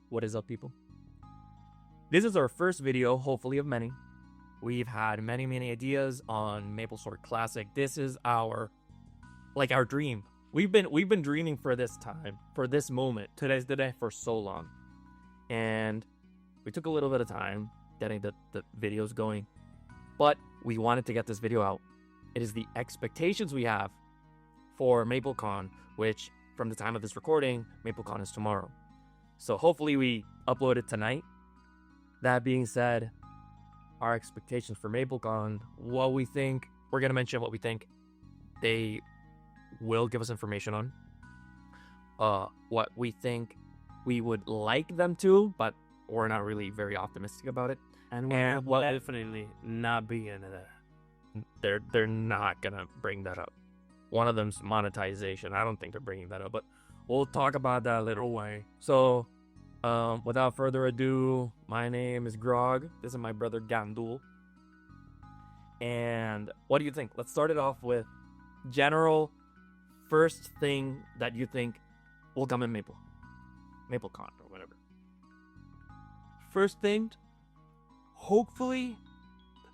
What is up, people? This is our first video, hopefully of many. We've had many ideas on MapleStory Classic. This is our dream. We've been dreaming for this time, for this moment. Today's the day, for so long. And we took a little bit of time getting the videos going, but we wanted to get this video out. It is the expectations we have for MapleCon, which from the time of this recording, MapleCon is tomorrow. So hopefully we upload it tonight. That being said, our expectations for MapleCon, what we think, we're going to mention what we think they will give us information on. What we think we would like them to, but we're not really very optimistic about it. And we'll definitely not be into that. They're not going to bring that up. One of them's monetization. I don't think they're bringing that up, but we'll talk about that a little way. So, without further ado, my name is Grog. This is my brother Gandul. And what do you think? Let's start it off with general first thing that you think will come in MapleCon or whatever. First thing, hopefully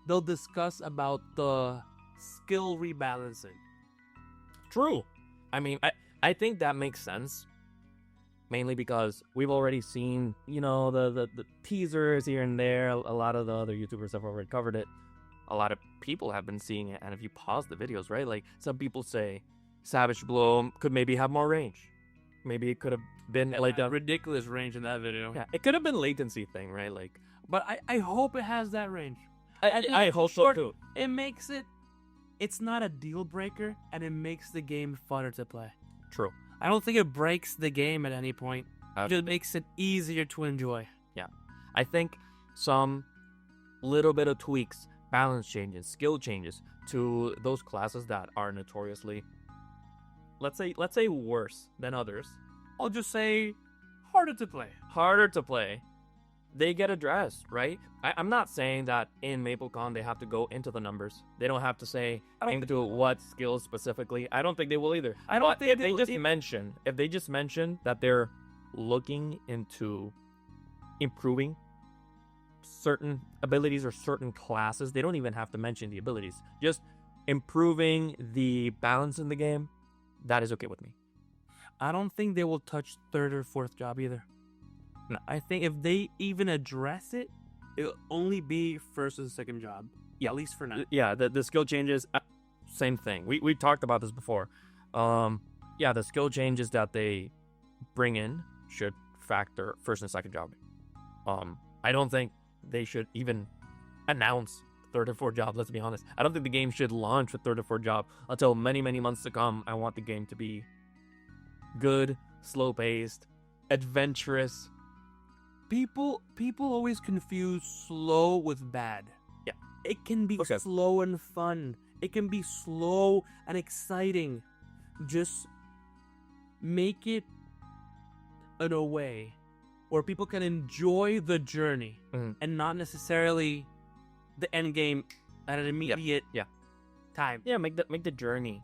they'll discuss about the skill rebalancing. True. I mean, I think that makes sense. Mainly because we've already seen, the teasers here and there. A lot of the other YouTubers have already covered it. A lot of people have been seeing it. And if you pause the videos, right? Like, some people say Savage Blow could maybe have more range. Maybe it could have been like a ridiculous range in that video. Yeah, it could have been latency thing, right? Like, but I hope it has that range. I hope so too. It makes it's not a deal breaker, and it makes the game funner to play. True. I don't think it breaks the game at any point. It just makes it easier to enjoy. Yeah. I think some little bit of tweaks, balance changes, skill changes to those classes that are notoriously, let's say worse than others. I'll just say harder to play. They get addressed, right? I'm not saying that in MapleCon they have to go into the numbers. They don't have to say into what skills specifically. I don't think they will either. I don't think if they just mention that they're looking into improving certain abilities or certain classes, they don't even have to mention the abilities. Just improving the balance in the game, that is okay with me. I don't think they will touch third or fourth job either. No, I think if they even address it, it'll only be first and second job. Yeah, at least for now. Yeah, the skill changes, same thing. We talked about this before. The skill changes that they bring in should factor first and second job. I don't think they should even announce third or fourth job, let's be honest. I don't think the game should launch with third or fourth job until many months to come. I want the game to be good, slow-paced, adventurous. People always confuse slow with bad. Yeah. It can be slow and fun. It can be slow and exciting. Just make it in a way where people can enjoy the journey and not necessarily the end game at an immediate time. Yeah, make the journey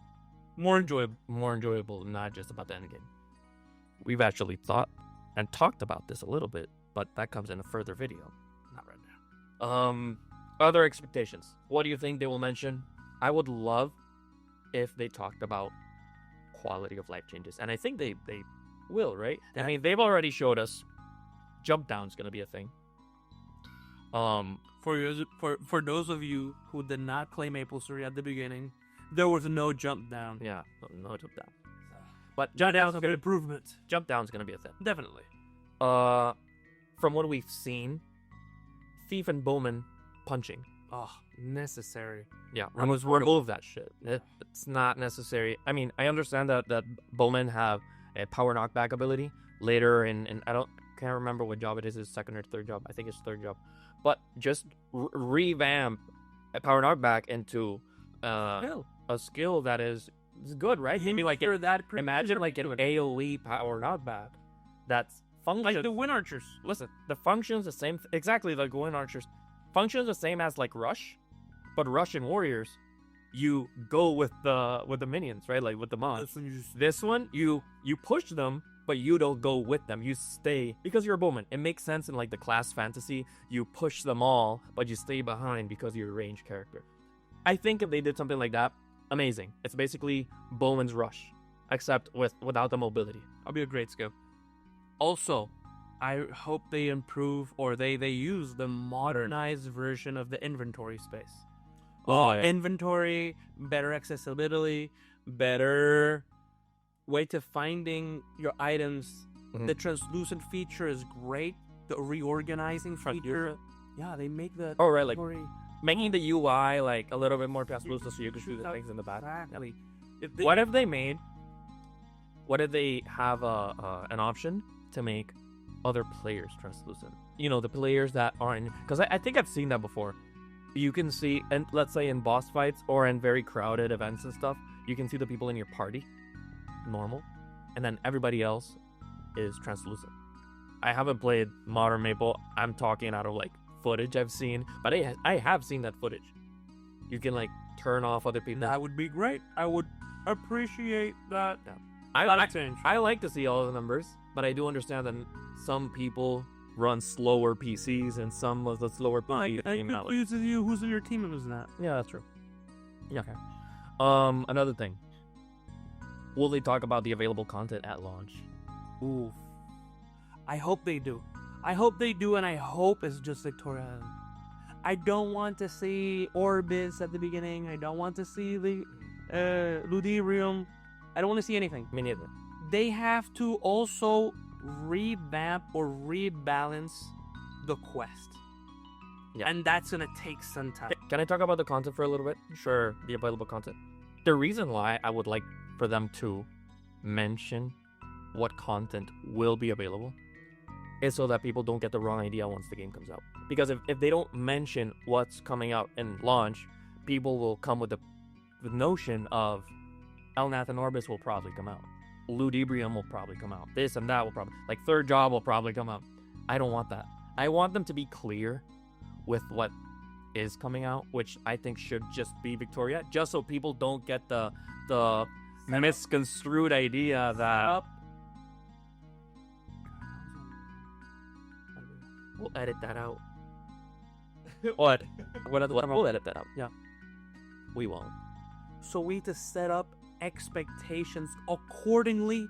more enjoyable, not just about the end game. We've actually thought and talked about this a little bit, but that comes in a further video. Not right now. Other expectations. What do you think they will mention? I would love if they talked about quality of life changes. And I think they will, right? I mean, they've already showed us jump down's going to be a thing. For those of you who did not play MapleStory at the beginning, there was no jump down. Yeah, no jump down. But jump down's an improvement. Jump down's going to be a thing. Definitely. From what we've seen, Thief and Bowman punching. Oh, necessary. Yeah, remove that shit. It's not necessary. I mean, I understand that Bowman have a power knockback ability later in I can't remember what job it is, his second or third job. I think it's third job. But just revamp a power knockback into a skill that is good, right? Imagine like an AoE power knockback that's functions like the Wind Archers. Listen, the function's the same, exactly like Wind Archers. Functions the same as like Rush, but Rush in Warriors, you go with the minions, right? Like with the mods. This one, you push them, but you don't go with them. You stay because you're a bowman. It makes sense in like the class fantasy. You push them all, but you stay behind because you're a ranged character. I think if they did something like that, amazing. It's basically Bowman's Rush, except without the mobility. That'll be a great skill. Also, I hope they improve or they use the modernized version of the inventory space. Oh, yeah. Inventory, better accessibility, better way to finding your items. Mhm. The translucent feature is great. The reorganizing feature, yeah, they make the Oh, right, like inventory making the UI like a little bit more translucent so you can shoot the things in the back. exactly. What if they made? What if they have an option to make other players translucent? You know, the players that aren't, because I think I've seen that before. You can see, and let's say in boss fights or in very crowded events and stuff, you can see the people in your party normal, and then everybody else is translucent. I haven't played Modern Maple. I'm talking out of like footage I've seen, but I have seen that footage. You can like turn off other people. That would be great. I would appreciate that. Yeah. I change. I like to see all the numbers, but I do understand that some people run slower PCs and some of the slower PCs. Who's in your team and who's not? Yeah, that's true. Yeah. Okay. Another thing. Will they talk about the available content at launch? Ooh. I hope they do. I hope they do, and I hope it's just Victoria Island. I don't want to see Orbis at the beginning. I don't want to see the Ludibrium. I don't want to see anything. Me neither. They have to also revamp or rebalance the quest. Yeah. And that's going to take some time. Can I talk about the content for a little bit? Sure, the available content. The reason why I would like for them to mention what content will be available is so that people don't get the wrong idea once the game comes out. Because if they don't mention what's coming out in launch, people will come with the notion of Elnath and Orbis will probably come out. Ludibrium will probably come out. This and that will probably... Like, Third Job will probably come out. I don't want that. I want them to be clear with what is coming out, which I think should just be Victoria, just so people don't get the misconstrued idea that... We'll edit that out. What? We'll edit that out. Yeah. We won't. So we need to set up expectations accordingly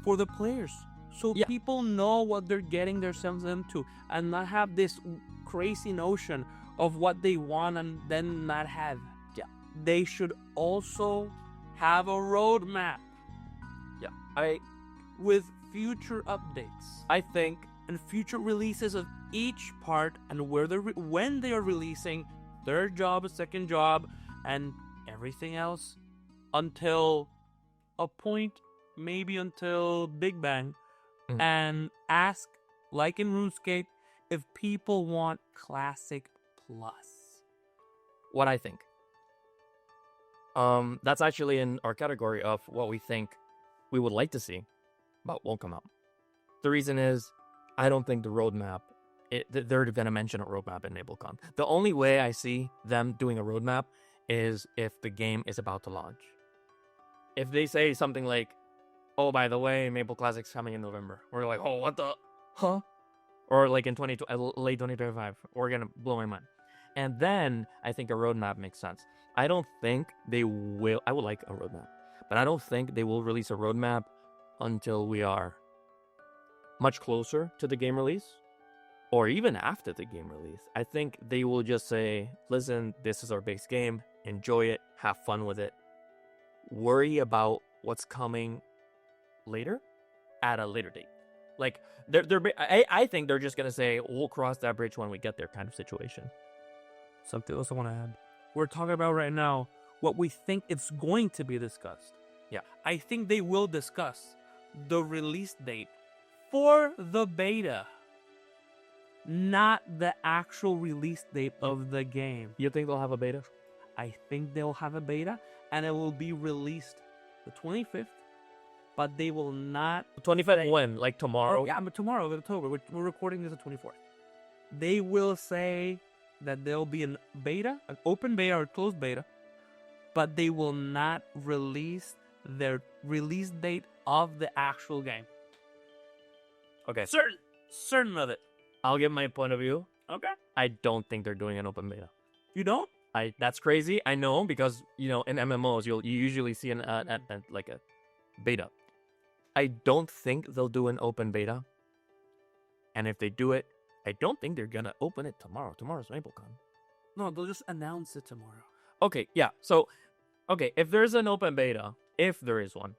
for the players. So Yeah. people know what they're getting themselves into and not have this crazy notion of what they want and then not have. Yeah. They should also have a roadmap Yeah. with future updates I think and future releases of each part and when they are releasing third job, second job, and everything else until a point, maybe until Big Bang, Mhm. and ask, like in RuneScape, if people want Classic Plus. what I think. That's actually in our category of what we think we would like to see, but won't come out. The reason is, I don't think the roadmap, they're going to mention a roadmap in MapleCon. The only way I see them doing a roadmap is if the game is about to launch. If they say something like, oh, by the way, Maple Classic's coming in November, we're like, oh, what the, huh? Or like in late 2025, we're going to blow my mind. And then I think a roadmap makes sense. I don't think they will, I would like a roadmap, but I don't think they will release a roadmap until we are much closer to the game release, or even after the game release. I think they will just say, listen, this is our base game, enjoy it, have fun with it, worry about what's coming later at a later date. Like, I think they're just going to say, we'll cross that bridge when we get there kind of situation. Something else I want to add. We're talking about right now what we think it's going to be discussed. Yeah. I think they will discuss the release date for the beta, not the actual release date of the game. You think they'll have a beta? I think they'll have a beta and it will be released the 25th, but they will not. 25th when? Like tomorrow? Yeah, but tomorrow, October. We're recording this the 24th. They will say that there'll be an beta, an open beta or closed beta, but they will not release their release date of the actual game. Okay, Certain of it. I'll give my point of view. Okay. I don't think they're doing an open beta. You don't? That's crazy. I know, because in MMOs you usually see like a beta. I don't think they'll do an open beta. And if they do it, I don't think they're gonna open it tomorrow. Tomorrow's MapleCon. No, they'll just announce it tomorrow. Okay, yeah. So, if there's an open beta, if there is one,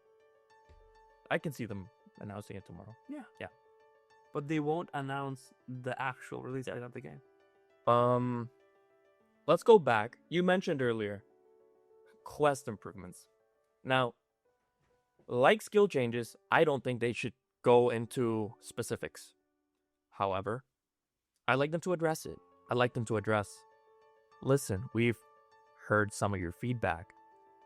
I can see them announcing it tomorrow. Yeah. But they won't announce the actual release date of the game. Let's go back. You mentioned earlier quest improvements. Now, like skill changes, I don't think they should go into specifics. However, I like them to address it. I like them to address, listen, we've heard some of your feedback.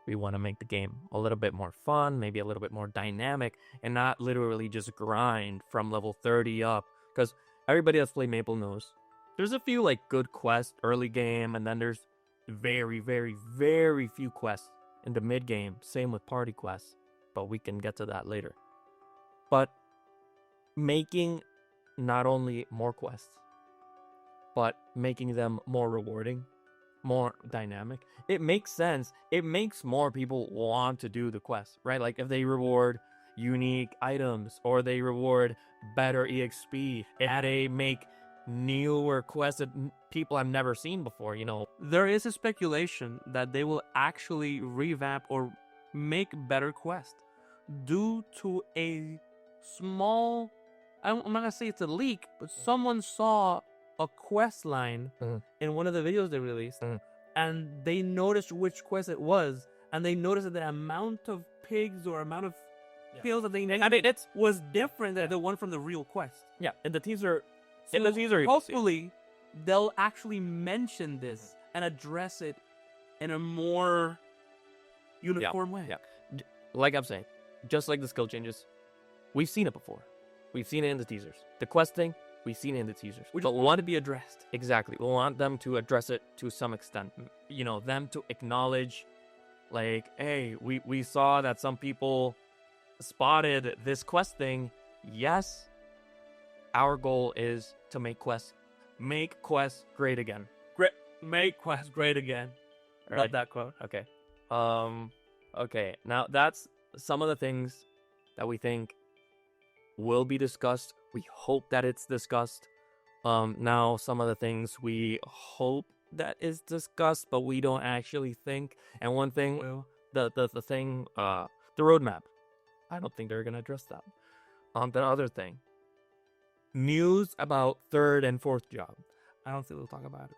We want to make the game a little bit more fun, maybe a little bit more dynamic, and not literally just grind from level 30 up. Because everybody that's played Maple knows there's a few like good quests early game, and then there's very, very, very few quests in the mid game. Same with party quests, but we can get to that later. But making not only more quests, but making them more rewarding, more dynamic, it makes sense. It makes more people want to do the quest, right? Like if they reward unique items or they reward better EXP, and they make newer quests that people have never seen before, There is a speculation that they will actually revamp or make better quests due to a small, I'm not going to say it's a leak, but someone saw a quest line in one of the videos they released, and they noticed which quest it was, and they noticed that the amount of pigs or amount of kills that they needed was different than the one from the real quest. Yeah, in the teaser. So hopefully, they'll actually mention this and address it in a more uniform way. Yeah. Like I'm saying, just like the skill changes, we've seen it before. We've seen it in the teasers. The quest thing, we've seen it in the teasers. We want to be addressed. Exactly. We want them to address it to some extent. Them to acknowledge, like, hey, we saw that some people spotted this quest thing. Yes, our goal is to make quests great again. Make quests great again. Right. Love that quote. Okay. Okay. Now that's some of the things that we think will be discussed. We hope that it's discussed. Now some of the things we hope that is discussed, but we don't actually think. And one thing, the thing, the roadmap. I don't think they're gonna address that. The other thing, news about third and fourth job. I don't think they'll talk about it.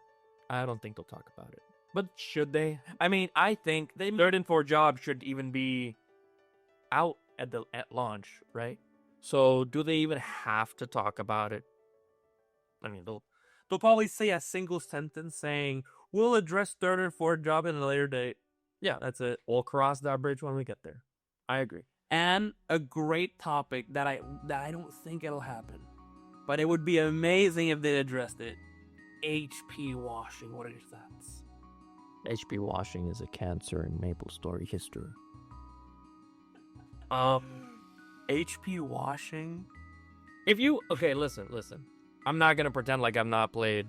I don't think they'll talk about it. But should they? I mean, I think third and fourth job should even be out at launch, right? So do they even have to talk about it? I mean, they'll probably say a single sentence saying, we'll address third and fourth job in a later date. Yeah, that's it. We'll cross that bridge when we get there. I agree. And a great topic that I don't think it'll happen, but it would be amazing if they addressed it. HP washing. What are your thoughts? HP washing is a cancer in MapleStory history. HP washing. Listen. I'm not gonna pretend like I've not played.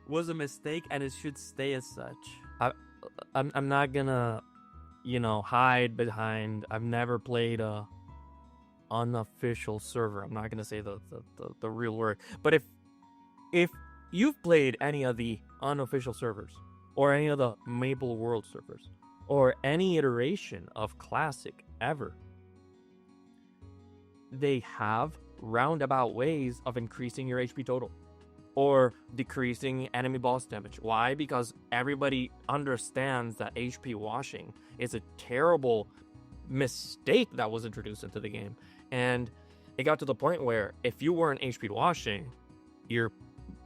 Was a mistake, and it should stay as such. I'm not gonna, hide behind. I've never played a unofficial server. I'm not gonna say the real word. But if you've played any of the unofficial servers, or any of the Maple World servers, or any iteration of Classic ever, they have roundabout ways of increasing your HP total or decreasing enemy boss damage. Why? Because everybody understands that HP washing is a terrible mistake that was introduced into the game. And it got to the point where if you weren't HP washing, you're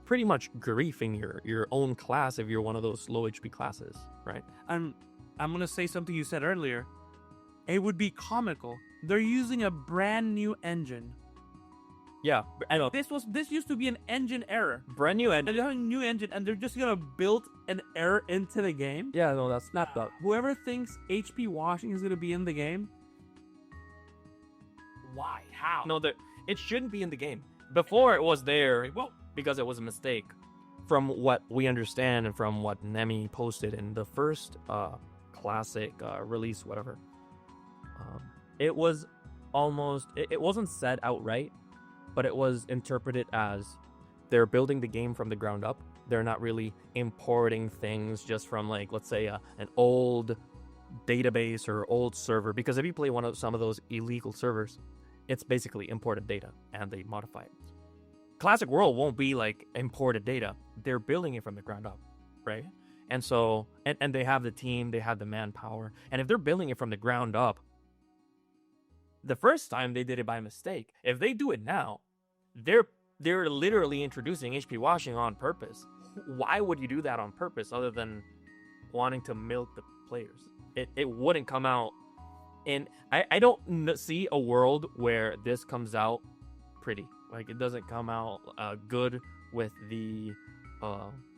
pretty much griefing your own class if you're one of those low HP classes, right? I'm going to say something you said earlier. It would be comical. They're using a brand new engine. Yeah, I know. This used to be an engine error. Brand new engine. And they're having a new engine, and they're just gonna build an error into the game. Yeah, no, that's not that. Whoever thinks HP washing is gonna be in the game, why? How? No, it shouldn't be in the game. before it was there, well, because it was a mistake. From what we understand and from what Nemi posted in the first classic release, whatever, it was almost, it wasn't said outright, but it was interpreted as they're building the game from the ground up. They're not really importing things just from, like, let's say an old database or old server, because if you play some of those illegal servers, it's basically imported data and they modify it. Classic World won't be like imported data. They're building it from the ground up, right? And so, and they have the team, they have the manpower, and if they're building it from the ground up, the first time they did it by mistake. If they do it now, they're literally introducing HP washing on purpose. Why would you do that on purpose other than wanting to milk the players? It wouldn't come out. And I don't see a world where this comes out pretty. Like, it doesn't come out good with the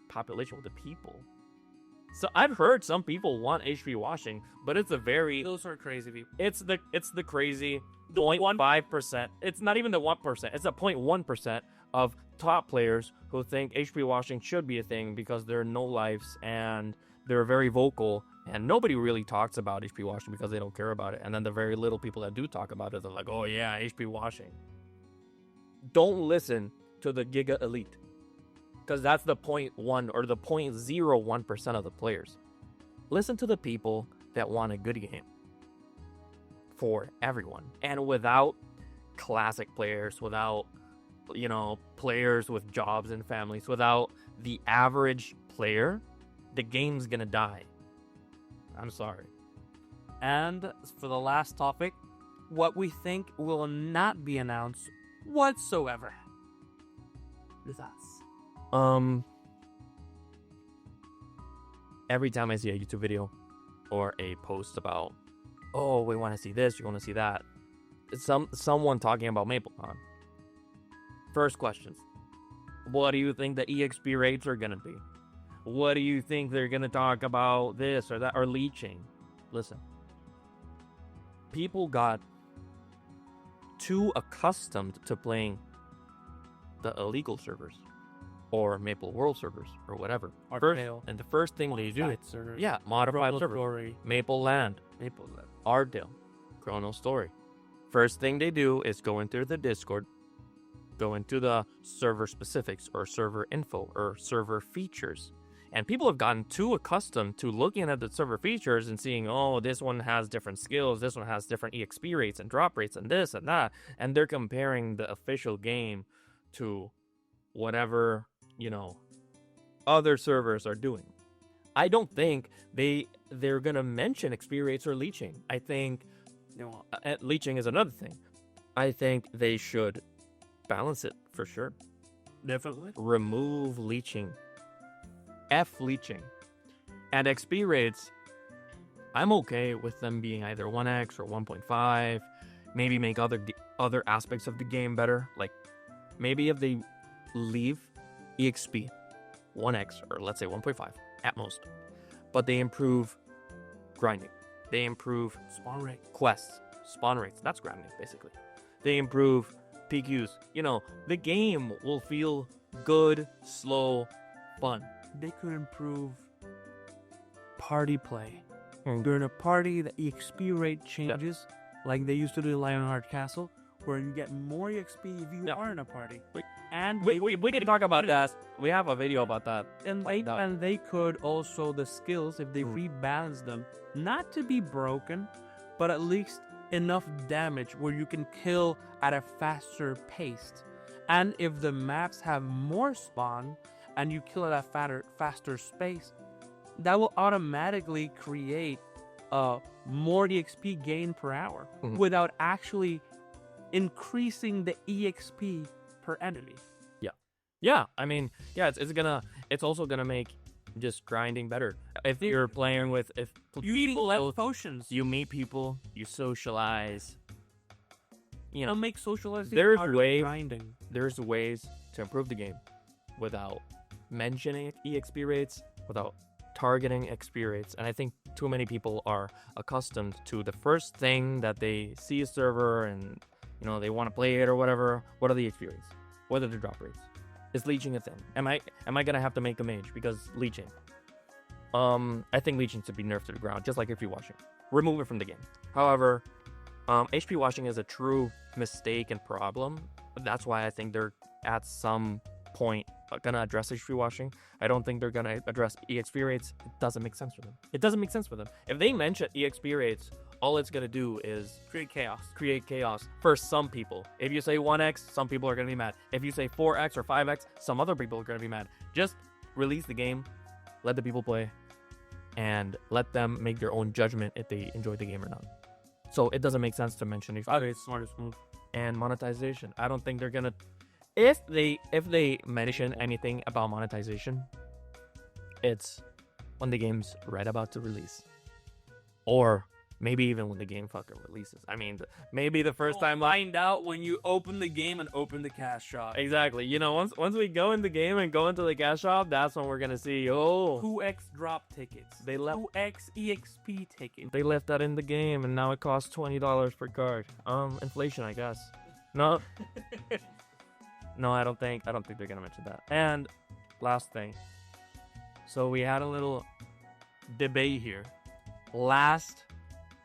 population, with the people. So I've heard some people want HP washing, but it's a very... Those are crazy people. It's the crazy 0.5%. It's not even the 1%. It's a 0.1% of top players who think HP washing should be a thing because there are no lives and they're very vocal, and nobody really talks about HP washing because they don't care about it. And then the very little people that do talk about it, they're like, oh yeah, HP washing. Don't listen to the Giga Elite, because that's the 0.1 or the 0.01% of the players. Listen to the people that want a good game for everyone. And without classic players, without, players with jobs and families, without the average player, the game's gonna die. I'm sorry. And for the last topic, what we think will not be announced whatsoever. Your thoughts? Every time I see a YouTube video or a post about, oh, we want to see this, you want to see that, it's someone talking about MapleCon. First questions: what do you think the EXP rates are gonna be? What do you think they're gonna talk about this or that, or leeching? Listen, people got too accustomed to playing the illegal servers or Maple World servers or whatever. And the first thing they do, modified servers, Maple Land, Ardale, Chrono Story. First thing they do is go into the Discord, go into the server specifics or server info or server features. And people have gotten too accustomed to looking at the server features and seeing, oh, this one has different skills, this one has different EXP rates and drop rates and this and that. And they're comparing the official game to whatever, other servers are doing. I don't think they're going to mention XP rates or leeching. I think leeching is another thing. I think they should balance it for sure. Definitely. Remove leeching. F leeching. And XP rates, I'm okay with them being either 1x or 1.5. Maybe make other aspects of the game better. Like, maybe if they leave EXP 1x or let's say 1.5 at most, but they improve grinding. They improve spawn rate, quests, spawn rates. That's grinding, basically. They improve PQs. The game will feel good, slow, fun. They could improve party play. During a party, the EXP rate changes, like they used to do in Lionheart Castle, where you get more EXP if you are in a party. And we can talk about that. We have a video about that. And they could also, the skills, if they rebalance them, not to be broken, but at least enough damage where you can kill at a faster pace. And if the maps have more spawn, and you kill at a faster space, that will automatically create more EXP gain per hour without actually increasing the EXP per enemy. Yeah. I mean, it's also gonna make just grinding better. If you're playing with, if you eat less potions, you meet people, you socialize. It'll make socializing grinding. There's ways to improve the game without mentioning EXP rates, without targeting XP rates. And I think too many people are accustomed to the first thing that they see a server and they want to play it or whatever. What are the XP rates? What are the drop rates? Is leeching a thing? Am I gonna have to make a mage because leeching? I think leeching should be nerfed to the ground, just like HP washing. Remove it from the game. However, HP washing is a true mistake and problem. That's why I think they're at some point gonna address HP washing. I don't think they're gonna address EXP rates. It doesn't make sense for them. It doesn't make sense for them. If they mention EXP rates, all it's gonna do is Create chaos. create chaos for some people. If you say 1x, some people are gonna be mad. If you say 4x or 5x, some other people are gonna be mad. Just release the game, let the people play, and let them make their own judgment if they enjoy the game or not. So it doesn't make sense to mention it. Okay, smartest move. And monetization. I don't think they're gonna. If they mention anything about monetization, it's when the game's right about to release, or maybe even when the game fucking releases. I mean, maybe the first time. Find out when you open the game and open the cash shop. Exactly. You know, once we go in the game and go into the cash shop, that's when we're gonna see 2x drop tickets. They left 2x EXP tickets. they left that in the game, and now it costs $20 per card. Inflation, I guess. No, no, I don't think they're gonna mention that. And last thing, so we had a little debate here. Last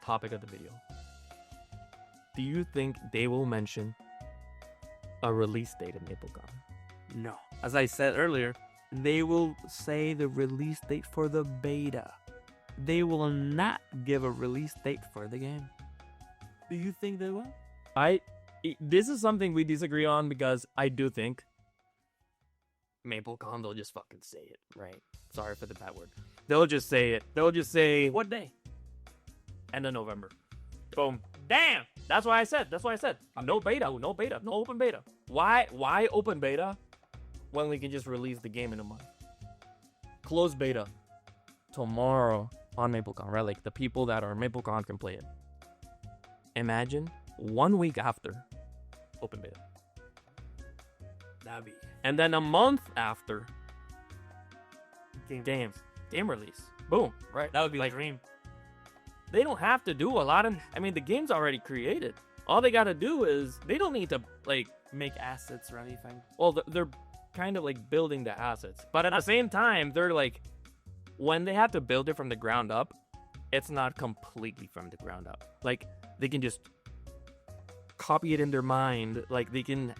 topic of the video. Do you think they will mention a release date of MapleCon? No. As I said earlier, they will say the release date for the beta. They will not give a release date for the game. Do you think they will? This is something we disagree on, because I do think MapleCon, they'll just fucking say it, right? Sorry for the bad word. They'll just say it. They'll just say What day? end of November. Boom. Damn. That's why I said. No beta. No open beta. Why open beta when we can just release the game in a month? Close beta tomorrow on MapleCon, right? Like the people that are on MapleCon can play it. Imagine 1 week after open beta. That'd be And then a month after game. game release. Boom. Right. That would be like dream. They don't have to do a lot of. I mean, the game's already created. All they gotta do is they don't need to like. Make assets or anything. Well, they're kind of like building the assets, but at the same time, they're like, when they have to build it from the ground up, it's not completely from the ground up. Like they can just copy it in their mind. Like they can,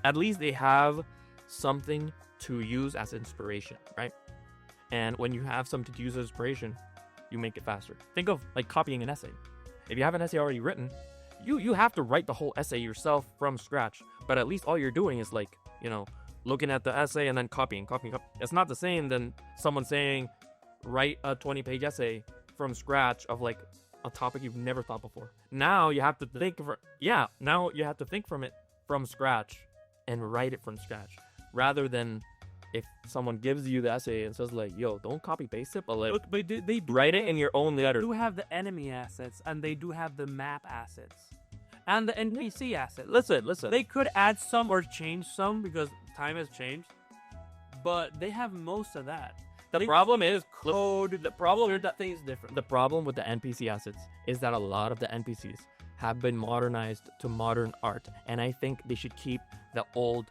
at least they have something to use as inspiration, right? And when you have something to use as inspiration, you make it faster. Think of like copying an essay. If you have an essay already written, you have to write the whole essay yourself from scratch. But at least all you're doing is like, looking at the essay and then copying. It's not the same than someone saying, write a 20-page essay from scratch of like a topic you've never thought before. Now you have to think from it from scratch and write it from scratch, rather than if someone gives you the essay and says like, yo, don't copy paste it, but like, Look, but they write it in your own letter. do have the enemy assets, and they do have the map assets and the NPC asset. Listen. They could add some or change some because time has changed, but they have most of that. The problem is Code. the problem That thing is different. The problem with the NPC assets is that a lot of the NPCs have been modernized to modern art, and I think they should keep the old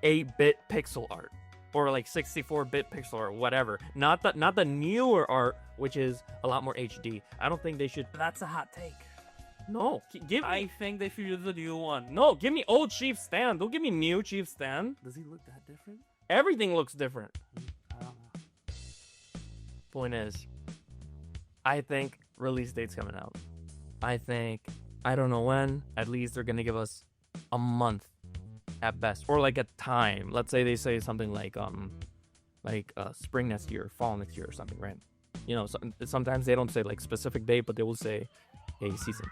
8-bit pixel art or like 64-bit pixel art, whatever. Not the newer art, which is a lot more HD. I don't think they should. That's a hot take. No, give me. I think they should use the new one. No, give me old Chief Stan. Don't give me new Chief Stan. Does he look that different? Everything looks different. I don't know. Point is, I think release date's coming out. I don't know when. At least they're gonna give us a month at best, or like a time. Let's say they say something like spring next year, fall next year, or something, right? Sometimes they don't say like specific date, but they will say a season.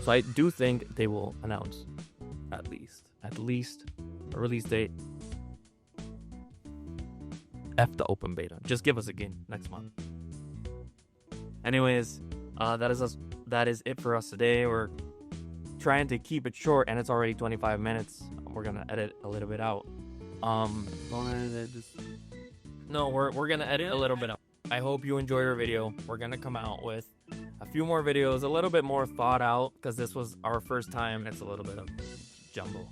So I do think they will announce at least a release date. F the open beta. Just give us a game next month. Anyways, that is it for us today. We're trying to keep it short, and it's already 25 minutes. We're gonna edit a little bit out. Don't edit it. Just... No, we're gonna edit a little bit out. I hope you enjoyed our video. We're gonna come out with a few more videos, a little bit more thought out, because this was our first time. It's a little bit of jumble.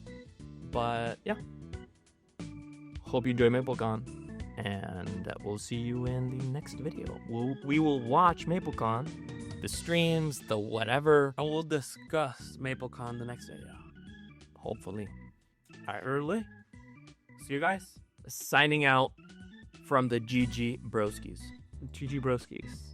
But yeah, hope you enjoy MapleCon, and we'll see you in the next video. We will watch MapleCon, the streams, the whatever. And we'll discuss MapleCon the next video. Hopefully. Early. See you guys. Signing out from the GG Broskies. GG Broskis.